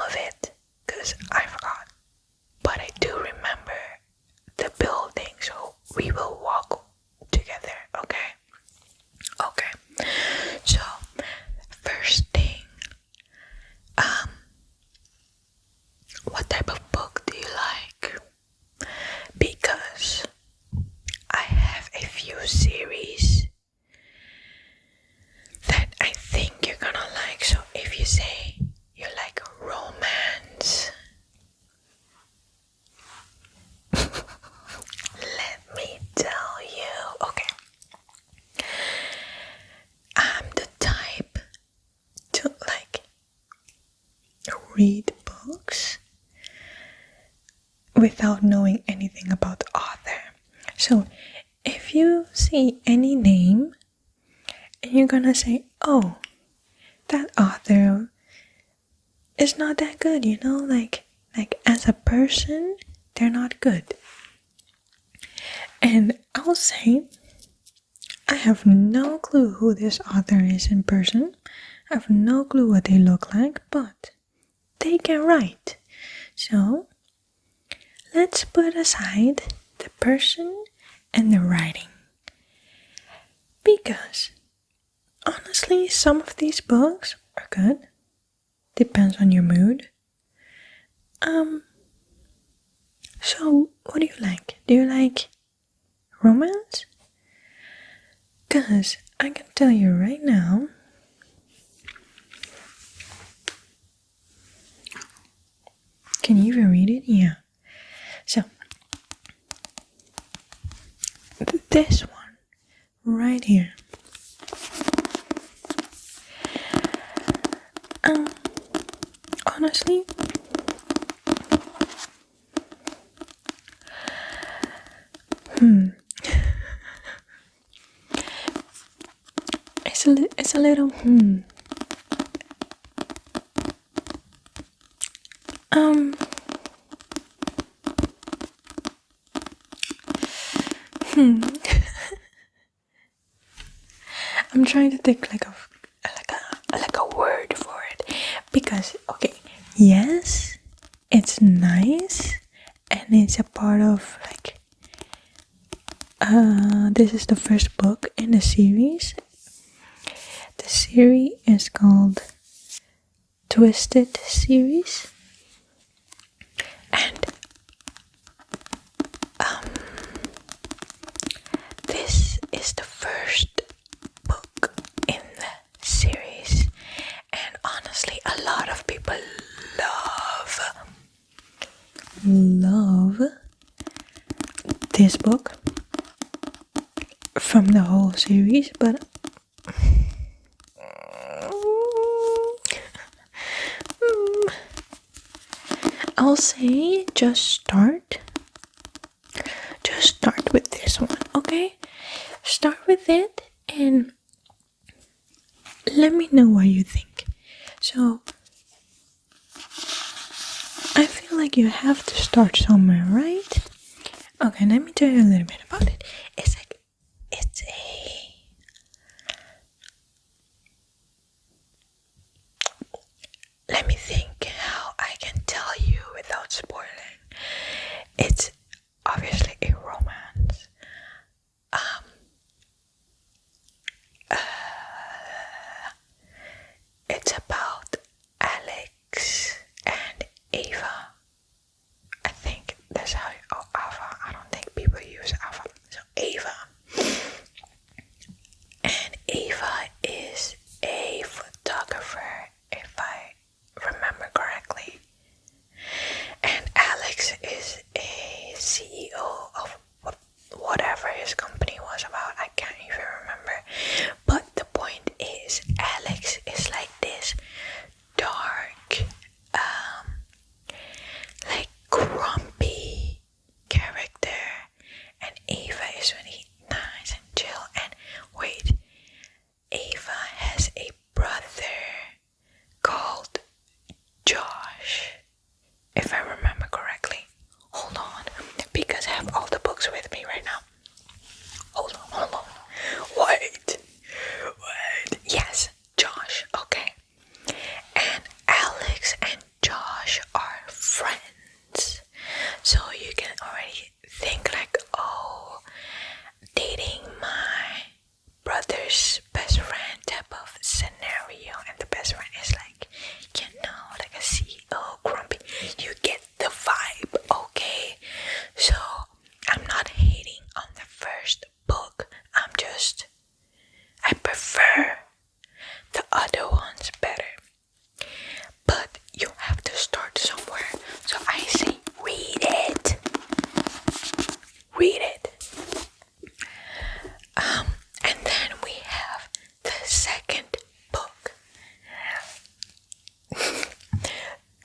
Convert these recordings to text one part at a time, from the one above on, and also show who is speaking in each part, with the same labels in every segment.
Speaker 1: of it because I forgot. But I do remember the building, so we will walk together, okay? Okay. So, first thing, what type of book do you like? Because I have a few series that I think you're gonna like. So if you say you like romance, let me tell you. Okay. I'm the type to like read books without knowing anything about the author. So if you see any name and you're gonna say, oh, that author is not that good, you know, like as a person, they're not good. And I'll say, I have no clue who this author is in person. I have no clue what they look like, but they can write. So let's put aside the person and the writing. Because honestly, some of these books are good. Depends on your mood. So what do you like? Do you like romance? Cause I can tell you right now, can you even read it? Yeah. So this one right here. Honestly, it's a little I'm trying to think like a word for it, because okay, yes, it's nice and it's a part of like this is the first book in the series. The series is called Twisted series, and this is the first book in the series, and honestly a lot of people love this book from the whole series, but I'll say just start with this one, okay? Start with it and let me know what you think. So I feel like you have to start somewhere, right? Okay, let me tell you a little bit about it. It's let me think how I can tell you without spoiling. It's obviously a romance. It's about Alex and Ava. I think that's how you, Ava. I don't think people use Ava. So read it. And then we have the second book,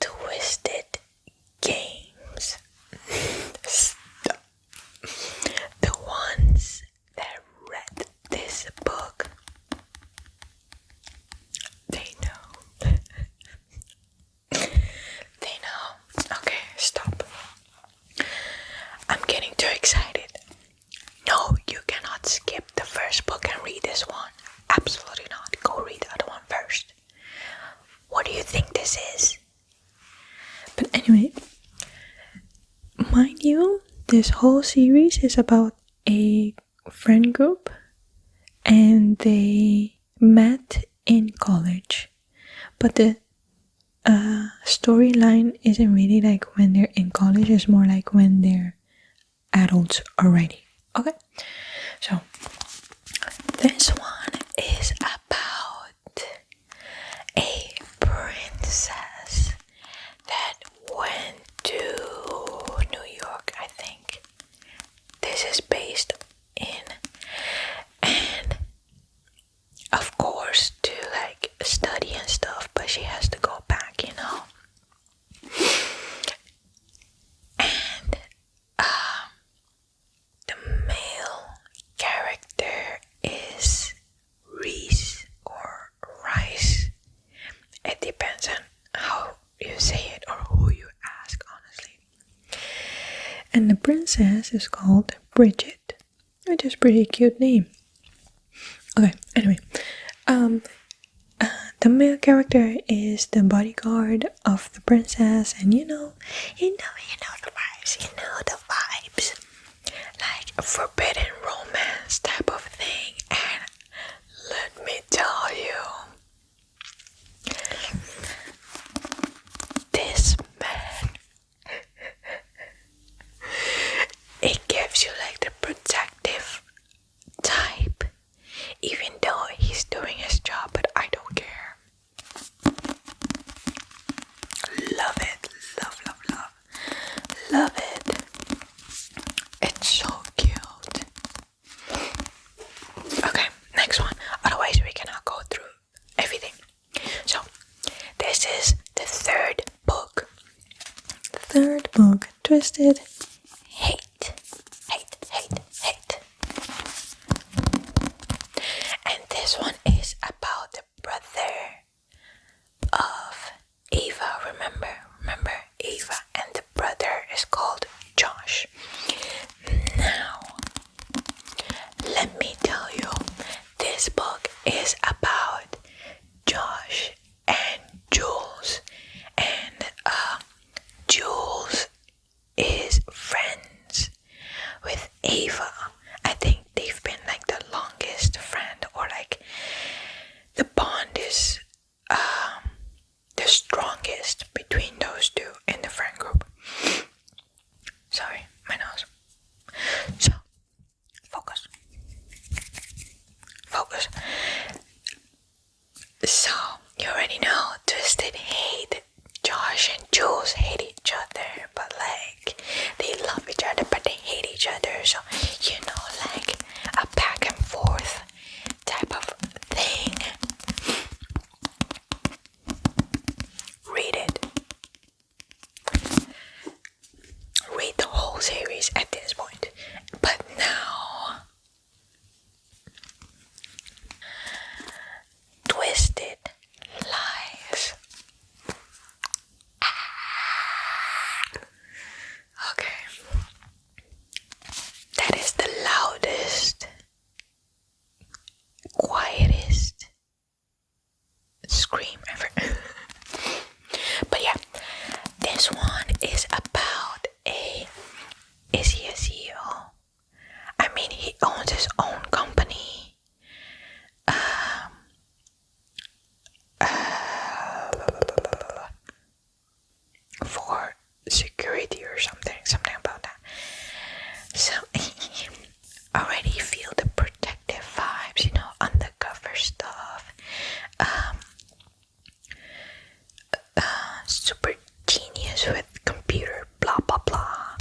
Speaker 1: Twisted Games. The ones that read this book, they know. They know. Okay, stop. I'm getting too excited. No, you cannot skip the first book and read this one. Absolutely not. Go read the other one first. What do you think this is? But anyway, mind you, this whole series is about a friend group and they met in college. But the storyline isn't really like when they're in college, it's more like when they're adults already. Okay, so this one is about a princess that went to New York, I think. This is based in, and of course to like study and stuff, but she has to go back, you know. And the male character is Reese or Rice. It depends on how you say it or who you ask, honestly. And the princess is called Bridget, which is a pretty cute name. Okay, anyway, the male character is the bodyguard of the princess, and you know the vibes, like a forbidden romance type of thing. And let me tell you, this man, it gives you like the protective type, even though he's doing his job, but I don't care. Love it, love it. It's so cute. Okay, next one, otherwise we cannot go through everything. So this is the third book, Twisted Hate. And this one is about the brother of Ava. Remember Ava, and the brother is called Josh. Now, let me tell you, this book is about Josh and Jules, and Jules is friends with Ava. I think they've been like the longest friend, or like the bond is the strongest between those two in the friend group. Sorry, my nose. So, focus. So, you already know, Twisted Hate. Josh and Jules hate each other, but like, they love each other, but they hate each other. So, you know, like a back and forth type of thing. Read it. Read the whole series at this point. But now, Twisted Lies. Okay. That is the loudest, quietest scream ever. But yeah, this one is about is he a CEO? I mean, he owns his own company. For security or something about that. So already feel the protective vibes, you know, undercover stuff. Super genius with computer, blah blah blah.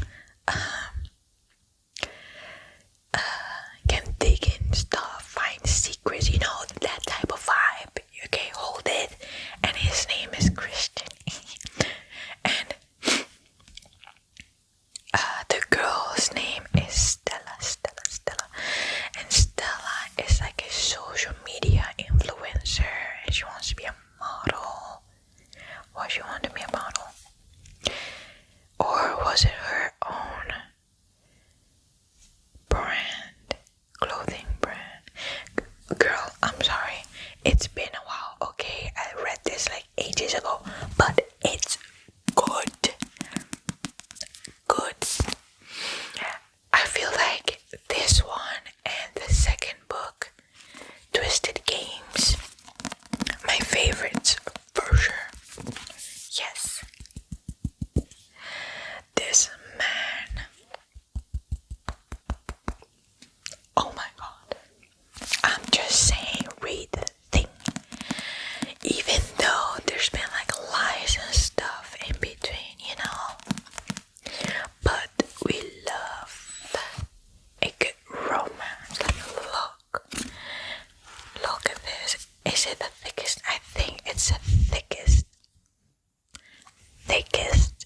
Speaker 1: they kissed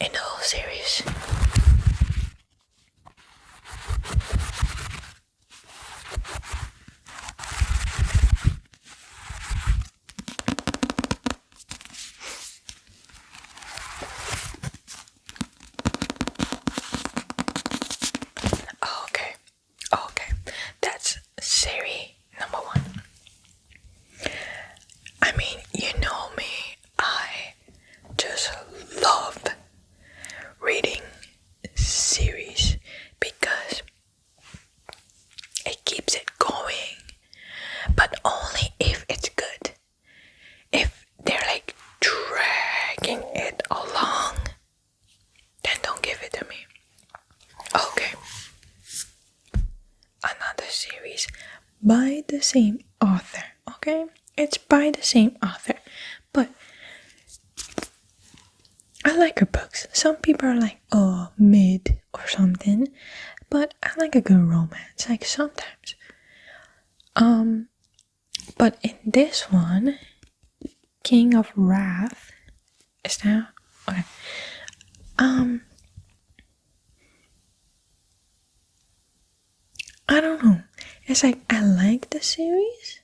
Speaker 1: in the whole series. Okay, that's series number 1. I mean, you know me, I just love reading series because it keeps it going, but only if it's good. If they're like dragging it along, then don't give it to me. Okay, another series by the same author. Okay, it's by the same author, but I like her books. Some people are like, oh, mid or something, but I like a good romance, like sometimes. But in this one, King of Wrath, is that okay? I don't know. It's like I like the series,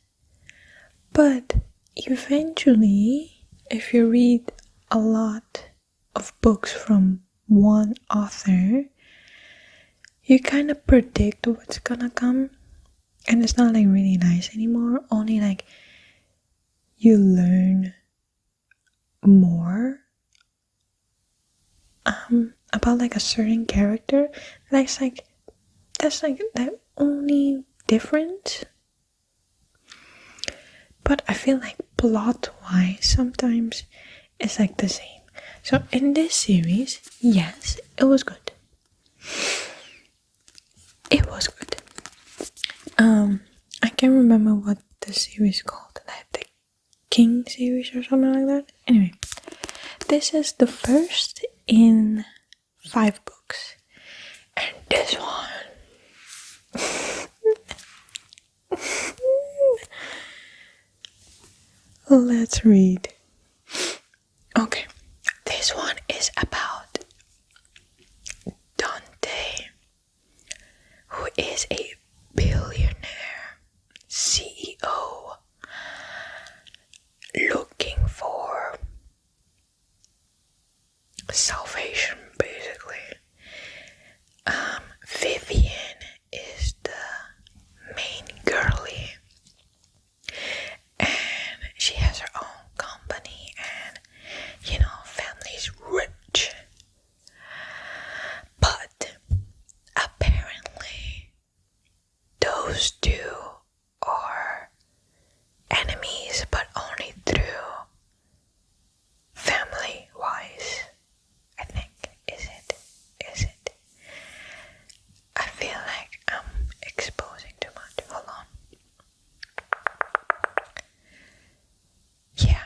Speaker 1: but eventually, if you read a lot of books from one author, you kind of predict what's gonna come, and it's not like really nice anymore. Only like you learn more about like a certain character. That's like the only difference. But I feel like plot wise sometimes it's like the same. So in this series, yes, it was good. It was good. I can't remember what the series called. Like the King series or something like that. Anyway, this is the first in 5 books. And this one let's read. Okay, this one is about Dante, who is a billionaire CEO looking for salvation, basically. Vivian is the main girlie, and she has her own company, and you know, family's rich. But apparently those two are enemies, but only through family wise, I think. Is it? I feel like I'm exposing too much. Hold on. Yeah.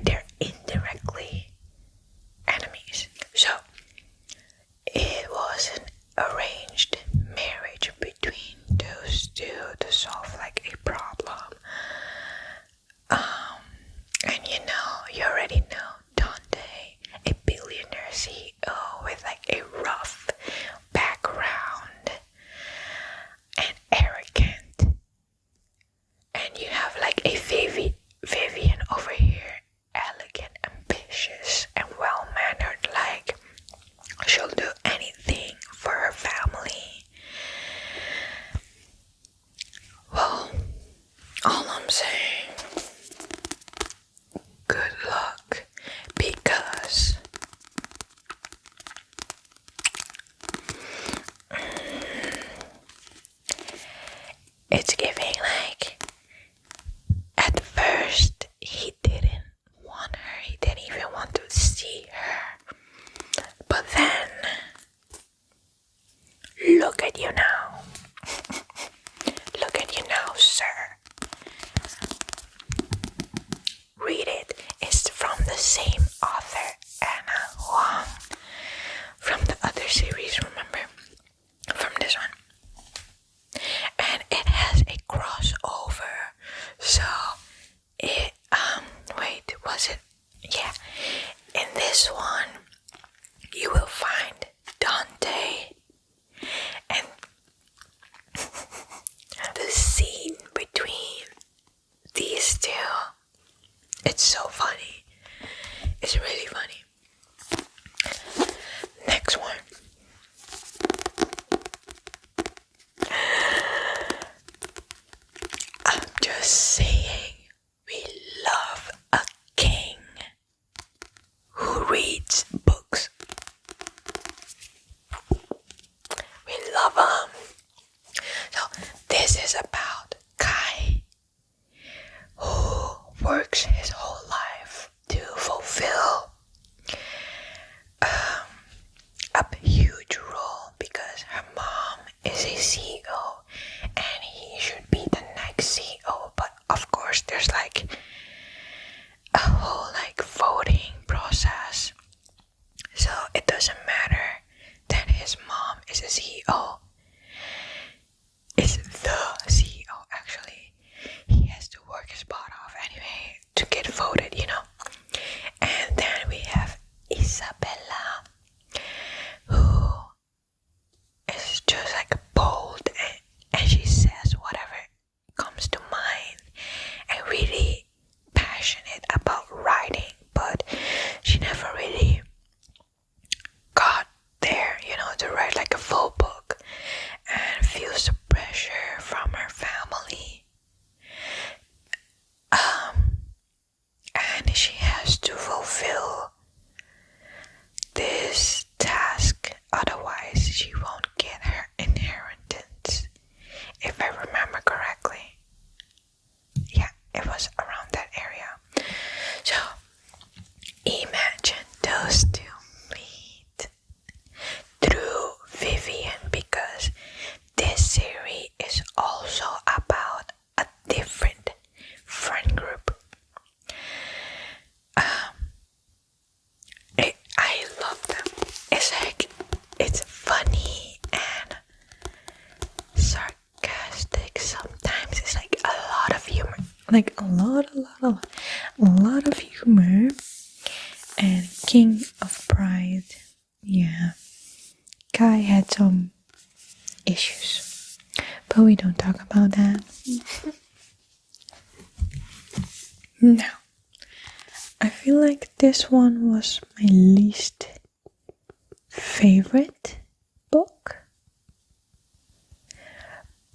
Speaker 1: They're indirectly enemies. So it was an arranged marriage between those two to solve like a problem. And you already know Dante, a billionaire CEO with like a rough background and arrogant. And you have like a Vivian over here, elegant, ambitious, and well-mannered. Like, she'll do anything for her family. Well, all I'm saying, good luck, because it's giving like, at first he didn't want her, he didn't even want to see her, but then look at you now. Look at you now, sir. Read it. It's from the same author, Anna Huang, from the other series, remember? From this one. And it has a crossover. So this one, you will find Dante, and the scene between these two, it's so funny. It's really funny. Next one. I'm just saying, we love a king who reads books. We love him. So this is about Kai, who works his whole life to fulfill a huge role because her mom is a CEO and he should be the next CEO. But of course there's like a whole like voting process, so it doesn't matter that his mom is a CEO. Is the CEO actually. He has to work his butt off anyway to get voted, you know. And then we have Isabella, who is just like bold and she says whatever comes to mind and really passionate about writing, but she never really got there, you know, to write like a full book, and feels the pressure from her family. And she has to fulfill this task, otherwise she won't get her inheritance, if I remember correctly. Yeah, it was around that area. So imagine those two meet through Vivian, because this series is also about a different friend group. I love them. It's like, it's funny and sarcastic. Sometimes it's like a lot of humor. Like a lot of humor. And King of Pride. Yeah. Kai had some issues, but we don't talk about that. Now, I feel like this one was my least favorite book,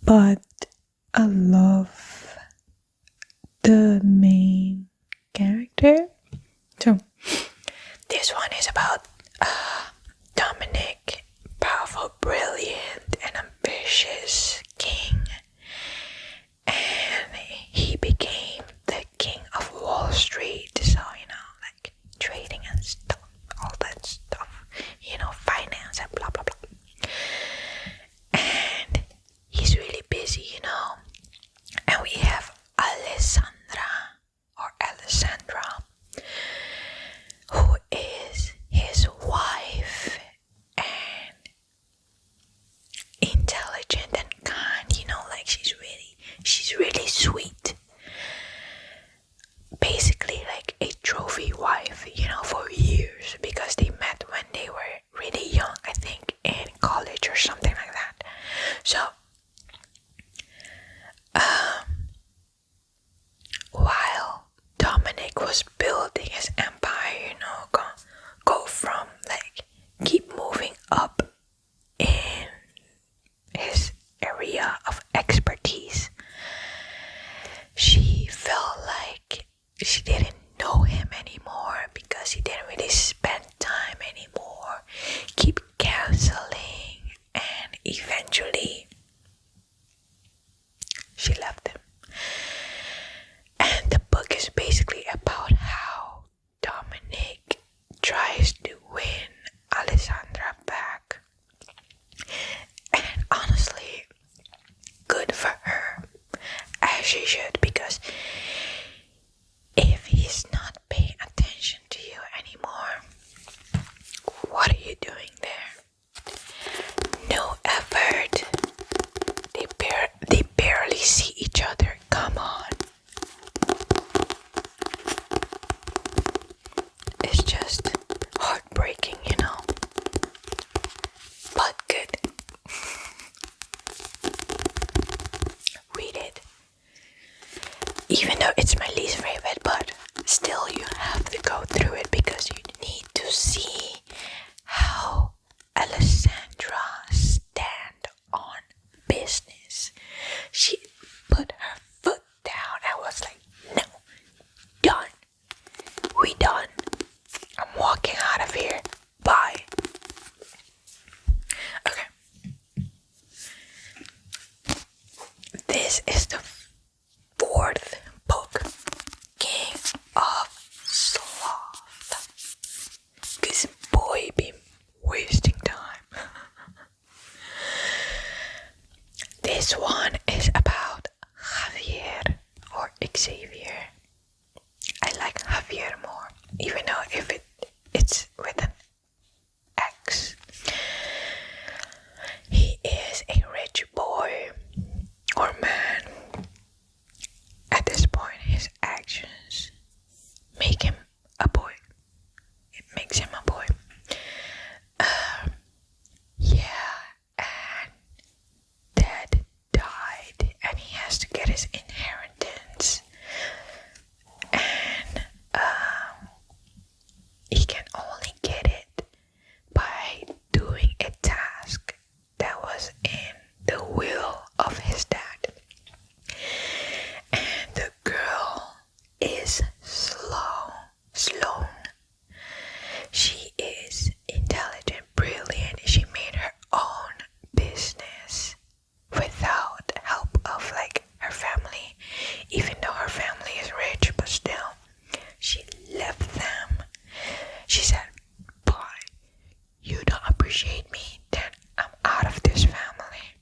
Speaker 1: but I love the main character. So this one is about Dominic, powerful, brilliant, and ambitious king, and he became the king of Wall Street. So, you know, like trading and stuff, all that stuff, you know, finance and blah blah blah. And he's really busy, you know. And we have Alessandra, who is his wife, and intelligent and kind, you know, like she's really sweet. Basically like a trophy wife, you know, for years, because they met when they were really young, I think in college or something like that. So while Dominic was building his empire, you know, go from like keep moving up in his area of expertise, she felt like she didn't know him anymore because he didn't really spend time anymore, keep canceling, and eventually she left him. And the book is basically about how Dominic tries to win Alessandra back. And honestly, good for her, as she should, because if he's not paying attention to you anymore, it's my least favorite, but still you have to go through it because you need to see how Alessandra stand on business. She put her foot down and was like, no, done. We done. I'm walking out of here. Bye. Okay. This is the 4th book, King of Sloth. This boy been wasting time. This one is about Javier or Xavier. I like Javier more, even though if it's with an X. He is a rich boy or man. At this point, his actions make him a boy. It makes him a boy. Yeah, and Dad died, and he has to get his inheritance. And he can only get it by doing a task that was in the will of his dad. And the girl is Sloan. She is intelligent, brilliant. She made her own business without help of like her family, even though her family is rich, but still she left them. She said, bye, you don't appreciate me, then I'm out of this family.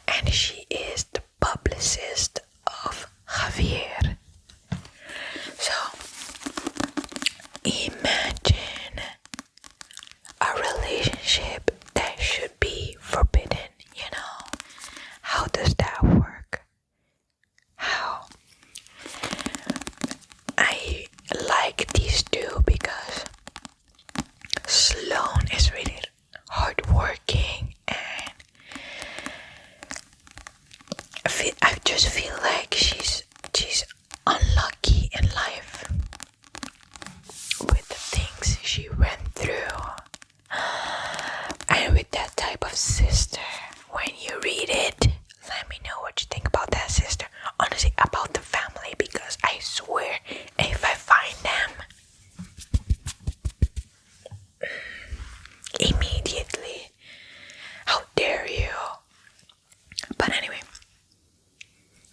Speaker 1: And she is the publicist of Javier. So imagine a relationship that should be forbidden, you know? How does that work? How? I like these two because Sloan is really hardworking, and I just feel like she's unlucky in life with the things she went through. And with that type of sister, when you read it, let me know what you think about that sister. Honestly, about the family, because I swear, if I find them, immediately, how dare you? But anyway,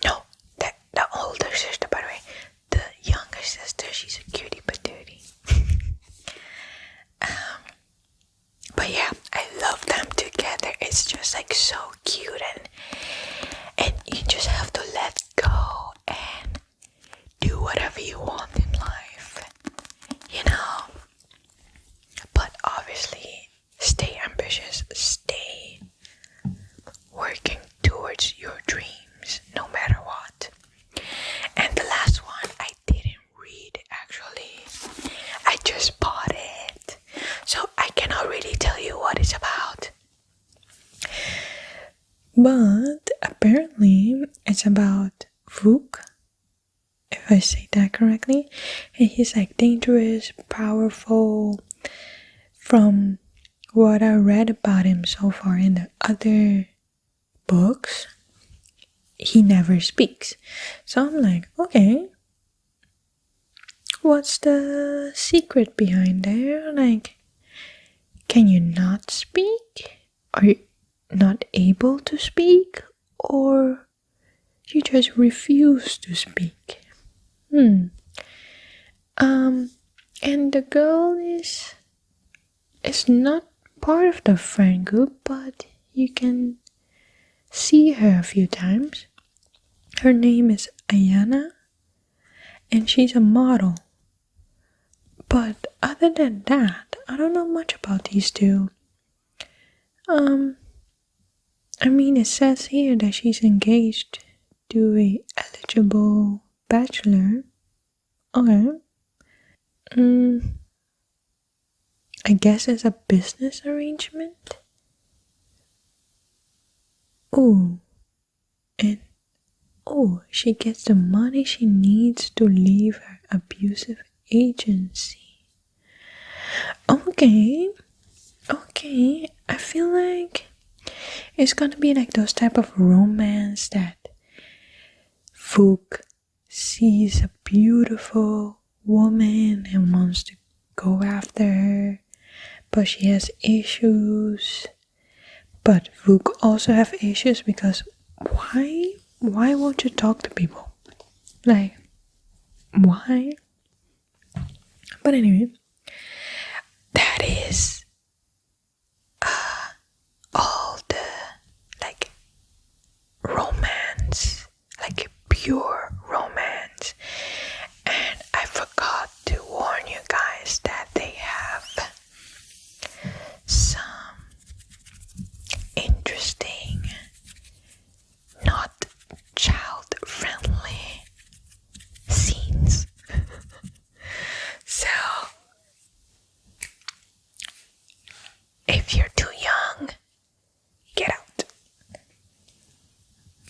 Speaker 1: no, the older sister, by the way, the younger sister, she's a cutie patootie. But yeah, I love them together. It's just like so cute, and you just have to let go and do whatever you want in life, you know. But obviously, stay ambitious, stay working towards your dreams, no matter what. And the last one I didn't read actually. I just bought it, so I cannot really tell you what it's about. But apparently it's about Vuk, if I say that correctly. And he's like dangerous, powerful. From what I read about him so far in the other books, he never speaks. So I'm like, okay, what's the secret behind there? Like, can you not speak? Are you not able to speak? Or you just refuse to speak? And the girl is not part of the friend group, but you can see her a few times. Her name is Ayana, and she's a model. But other than that, I don't know much about these two. I mean, it says here that she's engaged to a eligible bachelor. Okay. I guess it's a business arrangement. oh, she gets the money she needs to leave her abusive agency. Okay, I feel like it's gonna be like those type of romance that Fook sees a beautiful woman and wants to go after her, but she has issues. But Fook also have issues because why won't you talk to people? Like, why? But anyway, that is all the like romance, like pure romance. And I forgot to warn you guys that they have some interesting, not child-friendly scenes. So if you're too young, get out.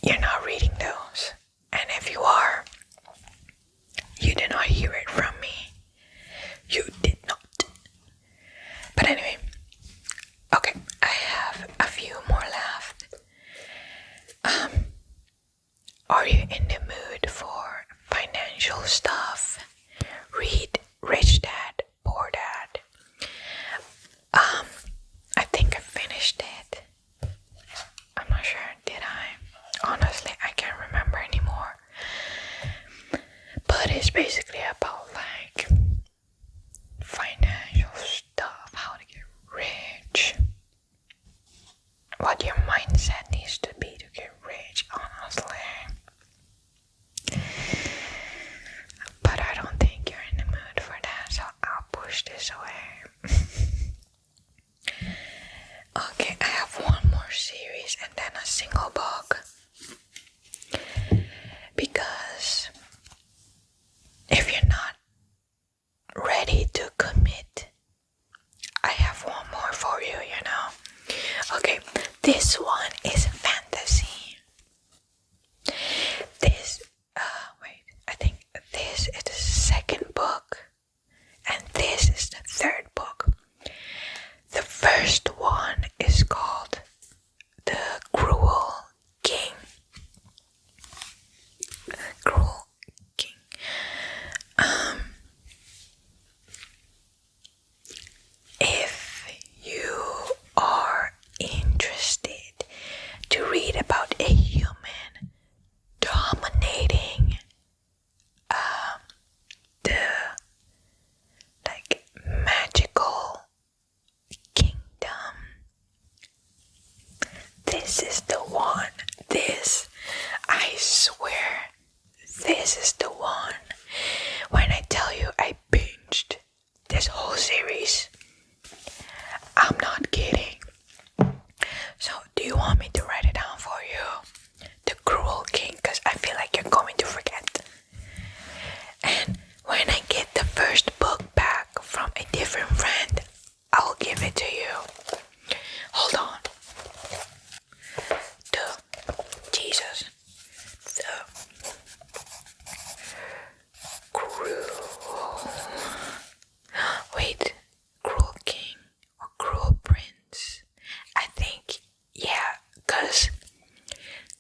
Speaker 1: You're not reading those. And if you are, you did not hear it from me. You did not. But anyway, okay, I have a few more left. Are you in the mood for financial stuff? Read Rich Dad, Poor Dad. I think I finished it. I'm not sure, did I? Honestly, I can't remember anymore. But it's basically about like financial stuff, how to get rich, what your mindset needs to be to get rich, honestly. But I don't think you're in the mood for that, so I'll push this away. Okay, I have one more series and then a single book. Because if you're not ready to commit, I have one more for you, you know. Okay, this one is fantasy. I think this is the second book, and this is the third book. The first one is called The Cruel King. Cruel King. If you are interested to read about a human dominating the like magical kingdom, this is the one. I swear, this is the one. When I tell you I binged this whole series, I'm not kidding. So, do you want me to write it down for you? The Cruel King, because I feel like you're going to forget. And when I get the first book back from a different friend, I'll give it to you. Hold on. Jesus. The Cruel... Wait. Cruel King or Cruel Prince? I think, yeah, because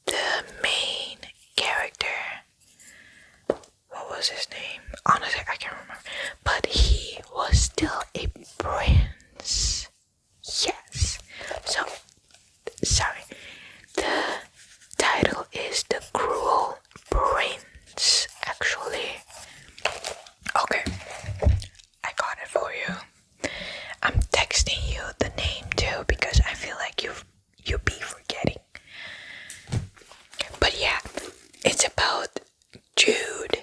Speaker 1: the main character, what was his name? Honestly, I can't remember. But he was still a prince. Yes. So, sorry. The title is The Cruel Prince, actually. Okay. I got it for you. I'm texting you the name too because I feel like you be forgetting. But yeah, it's about Jude.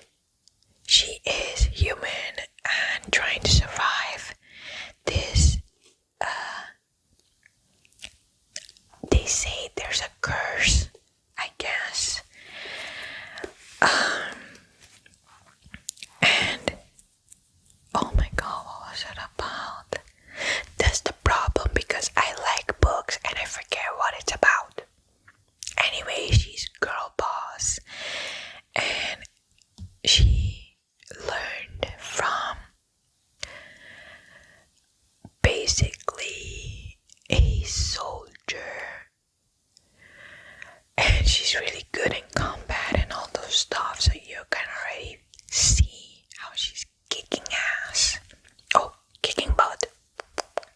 Speaker 1: She is human and trying to survive this basically a soldier. And she's really good in combat and all those stuff, so you can already see how she's kicking ass. Oh, kicking butt.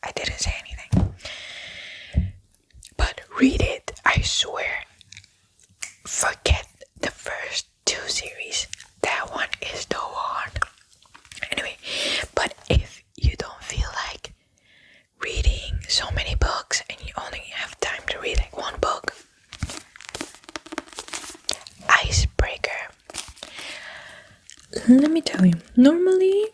Speaker 1: I didn't say anything. But read it, I swear. Forget the first 2 series. That one is the one. Anyway, but if you don't feel like reading so many books and you only have time to read like one book, Icebreaker. Let me tell you, normally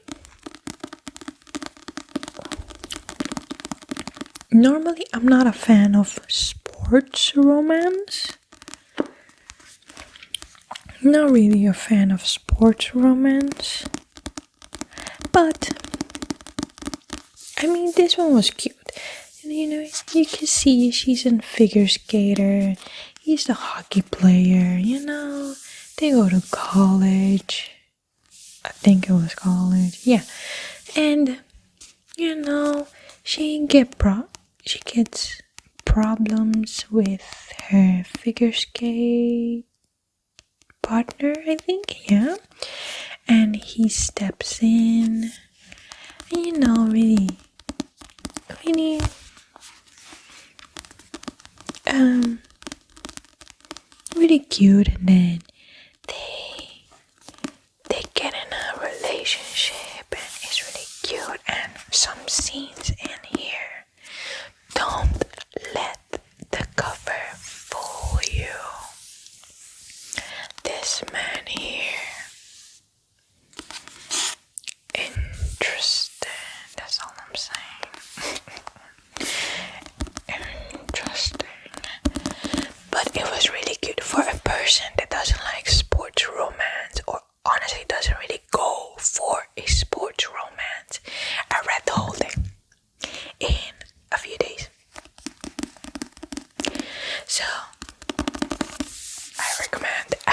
Speaker 1: I'm not a fan of sports romance. Not really a fan of sports romance. But I mean, this one was cute. You know, you can see she's a figure skater. He's the hockey player, you know. They go to college. I think it was college. Yeah. And, you know, she gets problems with her figure skate partner, I think. Yeah. And he steps in. And, you know, really really cute, and then they get in a relationship and it's really cute. And some scenes in here, don't let the cover fool you. This man here, interesting, that's all I'm saying. Interesting. But it was really cute for a person that doesn't like sports romance, or honestly doesn't really go for a sports romance. I read the whole thing in a few days. So I recommend it.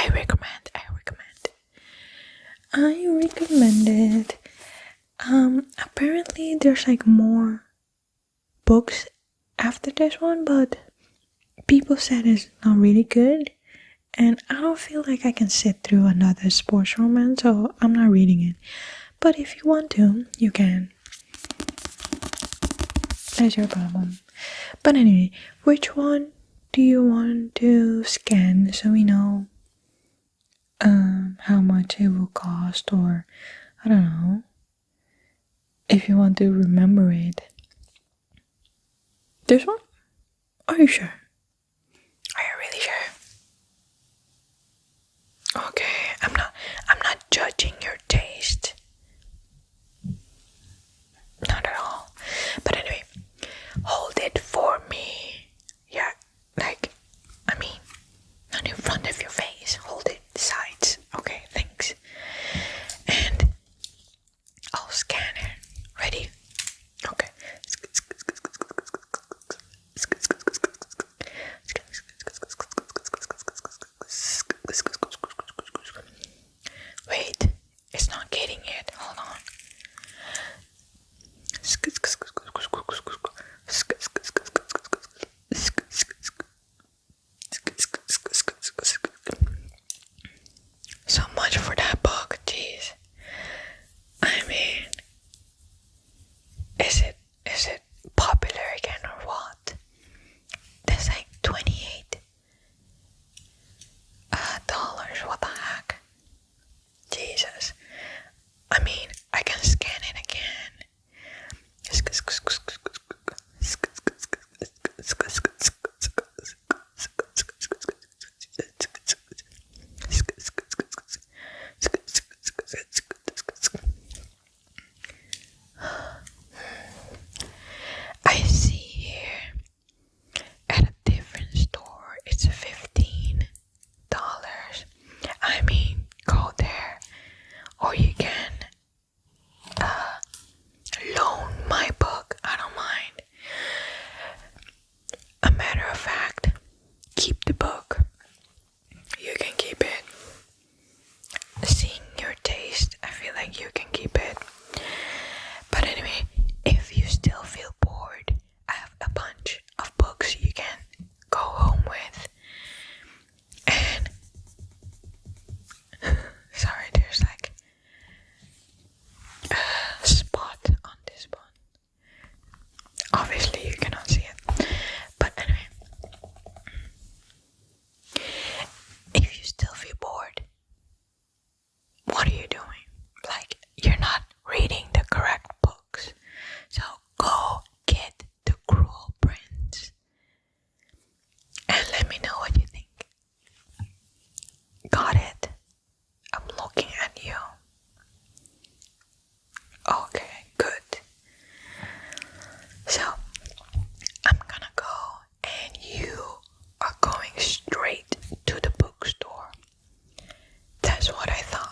Speaker 1: Apparently there's like more books after this one, but people said it's not really good, and I don't feel like I can sit through another sports romance, so I'm not reading it. But if you want to, you can. That's your problem. But anyway, which one do you want to scan so we know how much it will cost, or I don't know, if you want to remember it? This one? Are you sure? Are you really sure? Okay, I'm not judging your taste. Not at all. But anyway, hold it for me. Yeah, like, I mean, not in front of your face. Hold it sides. Okay, thanks. And I'll scan it. Ready? Okay. Wait, it's not getting it. Hold on. So much for that book, jeez. I mean, is it popular again or what? That's like $28. What the heck? Jesus. I mean, I can scan it again. you're not reading the correct books. So go get the Cruel Prince and let me know what you think. Got it? I'm looking at you. Okay, good. So I'm gonna go and you are going straight to the bookstore. That's what I thought.